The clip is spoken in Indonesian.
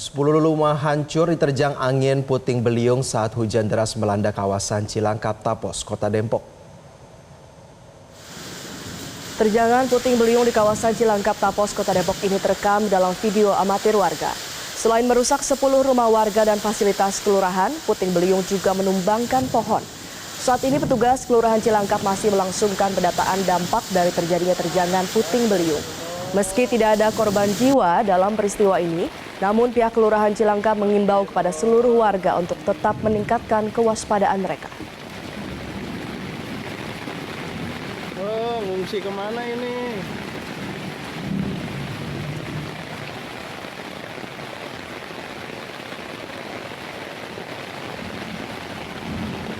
10 rumah hancur diterjang angin puting beliung saat hujan deras melanda kawasan Cilangkap Tapos, Kota Depok. Terjangan puting beliung di kawasan Cilangkap Tapos, Kota Depok ini terekam dalam video amatir warga. Selain merusak 10 rumah warga dan fasilitas kelurahan, puting beliung juga menumbangkan pohon. Saat ini petugas Kelurahan Cilangkap masih melangsungkan pendataan dampak dari terjadinya terjangan puting beliung. Meski tidak ada korban jiwa dalam peristiwa ini, namun pihak Kelurahan Cilangkap mengimbau kepada seluruh warga untuk tetap meningkatkan kewaspadaan mereka. Oh, ngungsi kemana ini?